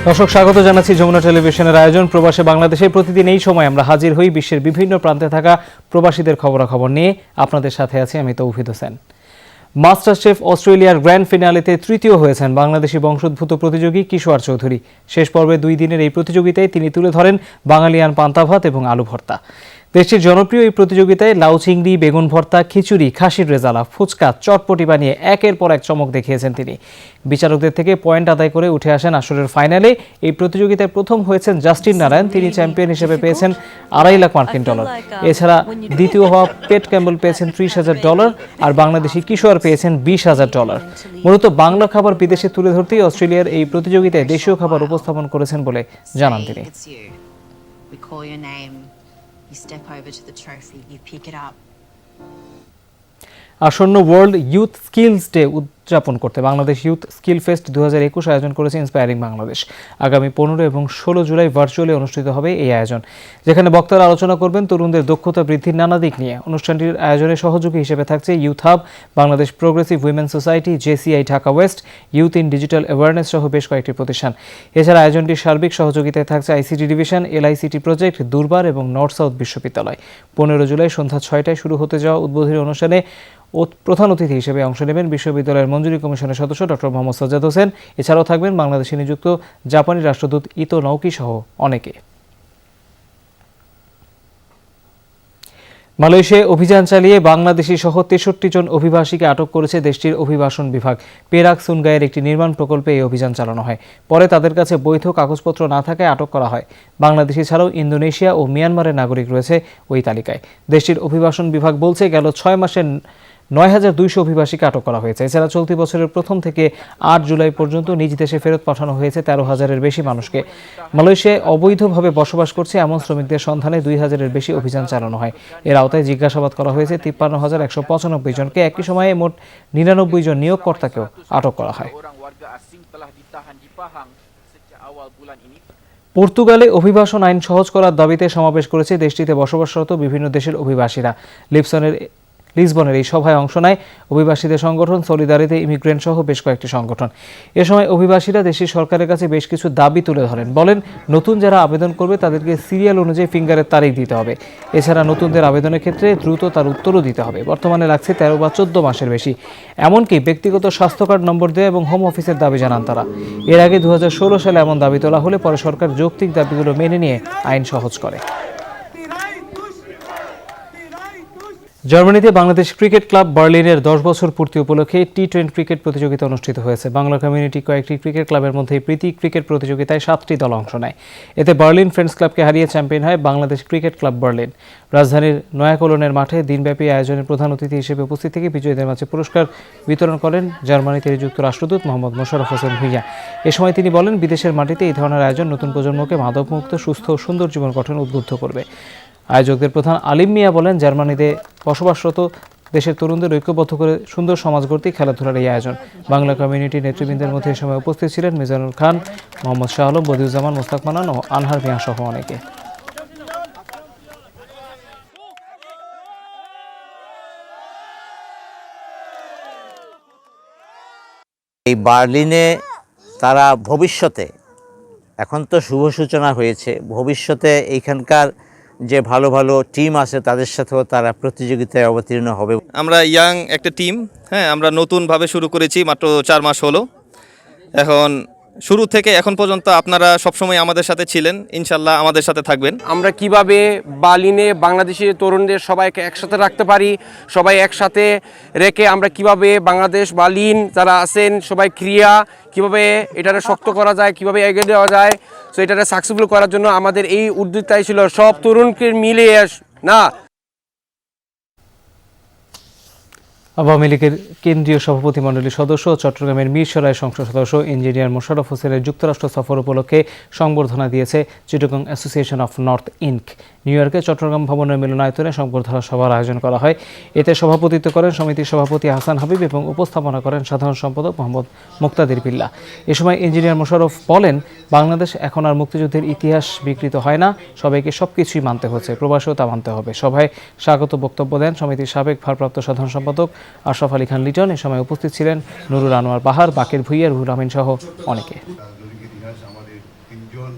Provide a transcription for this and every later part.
দর্শক স্বাগত জানাচ্ছি যমুনা টেলিভিশনের আয়োজন প্রবাসে বাংলাদেশে। প্রতিদিন এই সময় আমরা হাজির হই বিশ্বের বিভিন্ন প্রান্তে থাকা প্রবাসীদের খবরাখবর নিয়ে। আপনাদের সাথে আছি আমি তৌহিদ হোসেন। মাস্টার শেফ অস্ট্রেলিয়ার গ্র্যান্ড ফিনালেতে তৃতীয় হয়েছেন বাংলাদেশি বংশোদ্ভূত প্রতিযোগী কিশোর চৌধুরী। শেষ পর্বে 2 দিনের এই প্রতিযোগিতায় তিনি তুলে ধরেন বাঙালিয়ান পান্তা ভাত এবং আলু ভর্তা। দেশটির জনপ্রিয় এই প্রতিযোগিতায় লাউ চিংড়ি, বেগুন ভর্তা, খিচুড়ি, খাসির রেজালা, ফুচকা, চটপটি বানিয়ে একের পর এক চমক দেখিয়েছেন তিনি। বিচারকদের থেকে পয়েন্ট আদায় করে উঠে আসেন আসরের ফাইনালে। এই প্রতিযোগিতায় প্রথম হয়েছেন জাস্টিন নারায়ণ। তিনি চ্যাম্পিয়ন হিসেবে পেয়েছেন $2.5 লাখ মার্কিন ডলার। এছাড়া দ্বিতীয় হওয়া পেট ক্যাম্বল পেয়েছেন $30,000 আর বাংলাদেশি কিশোর পেয়েছেন $20,000। মূলত বাংলা খাবার বিদেশে তুলে ধরতেই অস্ট্রেলিয়ার এই প্রতিযোগিতায় দেশীয় খাবার উপস্থাপন করেছেন বলে জানান তিনি। You step over to the trophy, you pick it up. আসন্ন ওয়ার্ল্ড ইউথ স্কিলস ডে উদযাপন করতে বাংলাদেশ ইউথ স্কিল ফেস্ট 2021 আয়োজন করেছে ইন্সপায়ারিং বাংলাদেশ। আগামী 15 এবং 16 জুলাই ভার্চুয়ালি অনুষ্ঠিত হবে এই আয়োজন, যেখানে বক্তারা আলোচনা করবেন তরুণদের দক্ষতা বৃদ্ধির নানা দিক নিয়ে। অনুষ্ঠানটির আয়োজনে সহযোগী হিসেবে থাকছে youth hub, Bangladesh progressive women society, JCI Dhaka West, youth in digital awareness সহ বেশ কয়েকটি প্রতিষ্ঠান। এছাড়া আয়োজনটির সার্বিক সহযোগিতায় থাকছে ICT ডিভিশন, LICT প্রজেক্ট, দুর্বার এবং নর্থ সাউথ বিশ্ববিদ্যালয়। 15 জুলাই সন্ধ্যা 6টায় শুরু হতে যাওয়া উদ্বোধনী অনুষ্ঠানে প্রধান অতিথি হিসেবে অংশ নেবেন বিশ্ববিদ্যালয়ের মঞ্জুরি কমিশনের সদস্য ডক্টর মোহাম্মদ সাজ্জাদ হোসেন। এছাড়াও থাকবেন বাংলাদেশে নিযুক্ত জাপানি রাষ্ট্রদূত ইতো নৌকি সহ অনেকে। মালয়েশিয়ায় অভিযান চালিয়ে বাংলাদেশি সহ 63 জন অভিবাসীকে আটক করেছে দেশটির অভিবাসন বিভাগ। পেরাক সুনগাইয়ের একটি নির্মাণ প্রকল্পে এই অভিযান চালানো হয়। পরে তাদের কাছে বৈধ কাগজপত্র না থাকায় আটক করা হয়। বাংলাদেশি ছাড়াও ইন্দোনেশিয়া ও মিয়ানমারের নাগরিক রয়েছে ওই তালিকায়। দেশটির অভিবাসন বিভাগ বলছে গেল 6 মাসে 9,200 অভিবাসীকে আটক করা হয়েছে। এছাড়া চলতি বছরের 1 থেকে 8 জুলাই পর্যন্ত নিজ দেশে ফেরত পাঠানো হয়েছে 13,000-এর বেশি মানুষকে। মালয়েশিয়ায় অবৈধভাবে বসবাস করছে এমন শ্রমিকদের সন্ধানে 2,000-এর বেশি অভিযান চালানো হয়। এর আওতায় জিজ্ঞাসাবাদ করা হয়েছে 53,195 জনকে। একই সময়ে মোট 99 জন নিয়োগকর্তাকেও আটক করা হয়। পর্তুগালে অভিবাসন আইন সহজ করার দাবিতে সমাবেশ করেছে দেশটিতে বসবাসরত বিভিন্ন দেশের অভিবাসীরা। লিসবনের এই সভায় অংশ নেয় অভিবাসীদের সংগঠন সলিদারিটি ইমিগ্রেন্ট সহ বেশ কয়েকটি সংগঠন। এ সময় অভিবাসীরা দেশের সরকারের কাছে বেশ কিছু দাবি তুলে ধরেন। বলেন, নতুন যারা আবেদন করবে তাদেরকে সিরিয়াল অনুযায়ী ফিঙ্গারের তারিখ দিতে হবে। এছাড়া নতুনদের আবেদনের ক্ষেত্রে দ্রুত তার উত্তরও দিতে হবে। বর্তমানে লাগছে 13 বা 14 মাসের বেশি। এমনকি ব্যক্তিগত স্বাস্থ্য কার্ড নম্বর দেওয়া এবং হোম অফিসের দাবি জানান তারা। এর আগে 2016 সালে এমন দাবি তোলা হলে পরে সরকার যৌক্তিক দাবিগুলো মেনে নিয়ে আইন সহজ করে। জার্মানিতে বাংলাদেশ ক্রিকেট ক্লাব বার্লিনের 10 বছর পূর্তি উপলক্ষে T20 ক্রিকেট প্রতিযোগিতা অনুষ্ঠিত হয়েছে। বাংলা কমিউনিটি কয়েকটি ক্রিকেট ক্লাবের মধ্যে প্রীতি ক্রিকেট প্রতিযোগিতায় 7টি দল অংশ নেয়। এতে বার্লিন ফ্রেন্ডস ক্লাবকে হারিয়ে চ্যাম্পিয়ন হয় বাংলাদেশ ক্রিকেট ক্লাব বার্লিন। রাজধানীর নয়াকলনের মাঠে দিনব্যাপী আয়োজনের প্রধান অতিথি হিসেবে উপস্থিত থেকে বিজয়ীদের মাঝে পুরস্কার বিতরণ করেন জার্মানিতে নিযুক্ত রাষ্ট্রদূত মোহাম্মদ মোশাররফ হোসেন ভূঁইয়া। এ সময় তিনি বলেন, বিদেশের মাটিতে এই ধরনের আয়োজন নতুন প্রজন্মকে মাদকমুক্ত, সুস্থ ও সুন্দর জীবন গঠনে উদ্বুদ্ধ করবে। আয়োজকদের প্রধান আলিম মিয়া বলেন, জার্মানিতে বসবাসরত দেশের তরুণদের ঐক্যবদ্ধ করে সুন্দর সমাজ গড়তেই খেলাধুলার এই আয়োজন। বাংলা কমিউনিটি নেতৃবৃন্দের মধ্যে এ সময় উপস্থিত ছিলেন মিজানুর খান, মোহাম্মদ শাহ আলম, বদিউজ্জামান, মোস্তাক মানান ও আনহার মিয়া সহ অনেকে। এই বার্লিনে তারা ভবিষ্যতে, এখন তো শুভ সূচনা হয়েছে, ভবিষ্যতে এইখানকার যে ভালো ভালো টিম আছে তাদের সাথেও তারা প্রতিযোগিতায় অবতীর্ণ হবে। আমরা ইয়াং একটা টিম, আমরা নতুনভাবে শুরু করেছি, মাত্র 4 মাস হলো। এখন শুরু থেকে এখন পর্যন্ত আপনারা সবসময় আমাদের সাথে ছিলেন, ইনশাল্লাহ আমাদের সাথে থাকবেন। আমরা কিভাবে বার্লিনে বাংলাদেশের তরুণদের সবাইকে একসাথে রাখতে পারি, সবাই একসাথে রেখে আমরা কিভাবে বাংলাদেশ বার্লিন যারা আছেন সবাই ক্রিয়া কিভাবে এটারে শক্ত করা যায়, কিভাবে এগিয়ে দেওয়া যায়, সো এটারে সাকসেসফুল করার জন্য আমাদের এই উদ্যোগটাই ছিল সব তরুণকে মিলিয়ে না। আওয়ামী লীগের কেন্দ্রীয় সভাপতিমণ্ডলীর সদস্য চট্টগ্রামের মিরসরাই সংসদ সদস্য ইঞ্জিনিয়ার মোশাররফ হোসেনের যুক্তরাষ্ট্র সফর উপলক্ষে সংবর্ধনা দিয়েছে Chittagong Association of North Inc. নিউ ইয়র্কে চট্টগ্রাম ভবনের মিলনায়তনে সংবর্ধনা সভার আয়োজন করা হয়। এতে সভাপতিত্ব করেন সমিতির সভাপতি হাসান হাবিব এবং উপস্থাপনা করেন সাধারণ সম্পাদক মোহাম্মদ মুক্তাদির বিল্লাহ। এ সময় ইঞ্জিনিয়ার মোশাররফ বলেন, বাংলাদেশ এখন আর মুক্তিযুদ্ধের ইতিহাস বিকৃত হয় না, সবাইকে সবকিছুই মানতে হচ্ছে, প্রবাসেও তা মানতে হবে। সভায় স্বাগত বক্তব্য দেন সমিতির সাবেক ভারপ্রাপ্ত সাধারণ সম্পাদক আশরাফ আলী খান লিটন। এ সময় উপস্থিত ছিলেন নুরুল আনোয়ার বাহার, বাকের ভুইয়া, রুহুল আমিন সহ অনেকে। তিনজন।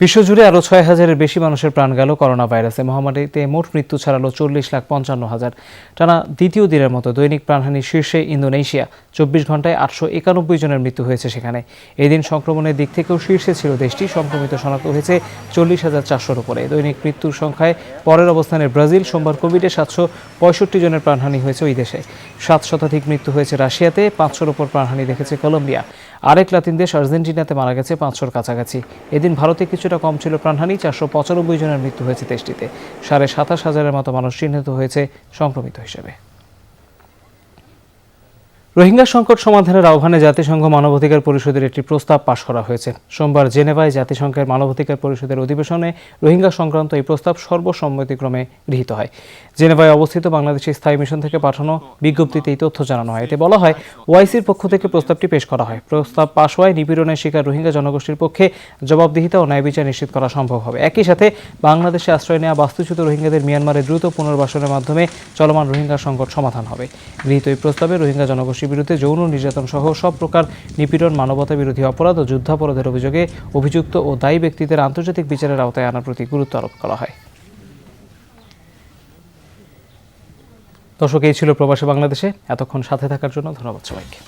বিশ্বজুড়ে আরও 6,000-এর বেশি মানুষের প্রাণ গেল করোনা ভাইরাসে। মহামারীতে মোট মৃত্যু ছাড়ালো 40,55,000। টানা দ্বিতীয় দিনের মতো দৈনিক প্রাণহানির শীর্ষে ইন্দোনেশিয়া। 24 ঘন্টায় 891 জনের মৃত্যু হয়েছে সেখানে। এদিন সংক্রমণের দিক থেকেও শীর্ষে ছিল দেশটি। সংক্রমিত শনাক্ত হয়েছে 40,400-র উপরে। দৈনিক মৃত্যুর সংখ্যায় পরের অবস্থানে ব্রাজিল। সোমবার কোভিডে 765 জনের প্রাণহানি হয়েছে ওই দেশে। 7 শতাধিক মৃত্যু হয়েছে রাশিয়াতে। 500-র উপর প্রাণহানি দেখেছে কলম্বিয়া। আরেক লাতিন দেশ আর্জেন্টিনাতে মারা গেছে 500-র কাছাকাছি। এদিন ভারতে কিছুটা কম ছিল প্রাণহানি। 495 জনের মৃত্যু হয়েছে দেশটিতে। 27,500-এর মতো মানুষ চিহ্নিত হয়েছে সংক্রমিত হিসেবে। রোহিঙ্গা সংকট সমাধানের আহ্বানে জাতিসংঘ মানবাধিকার পরিষদের একটি প্রস্তাব পাশ করা হয়েছে। সোমবার জেনেভায় জাতিসংঘের মানবাধিকার পরিষদের অধিবেশনে রোহিঙ্গা সংক্রান্ত এই প্রস্তাব সর্বসম্মতিক্রমে গৃহীত হয়। জেনেভায় অবস্থিত বাংলাদেশের স্থায়ী মিশন থেকে পাঠানো বিজ্ঞপ্তিতে এই তথ্য জানানো হয়। এতে বলা হয়, ওআইসির পক্ষ থেকে প্রস্তাবটি পেশ করা হয়। প্রস্তাব পাশ হওয়ায় নিপীড়নের শিকার রোহিঙ্গা জনগোষ্ঠীর পক্ষে জবাবদিহিতা ও ন্যায় বিচার নিশ্চিত করা সম্ভব হবে। একই সাথে বাংলাদেশে আশ্রয় নেওয়া বাস্তুচ্যুত রোহিঙ্গাদের মিয়ানমারে দ্রুত পুনর্বাসনের মাধ্যমে চলমান রোহিঙ্গা সংকট সমাধান হবে। গৃহীত এই প্রস্তাবে রোহিঙ্গা জনগোষ্ঠীর বিরুদ্ধে যৌন নির্যাতন সহ সব প্রকার নিপীড়ন, মানবতা বিরোধী অপরাধ ও যুদ্ধাপরাধের অভিযোগে অভিযুক্ত ও দায়ী ব্যক্তিদের আন্তর্জাতিক বিচারের আওতায় আনার প্রতি গুরুত্ব আরোপ করা হয়। দর্শক, এই ছিল প্রবাসী বাংলাদেশে। এতক্ষণ সাথে থাকার জন্য ধন্যবাদ সবাইকে।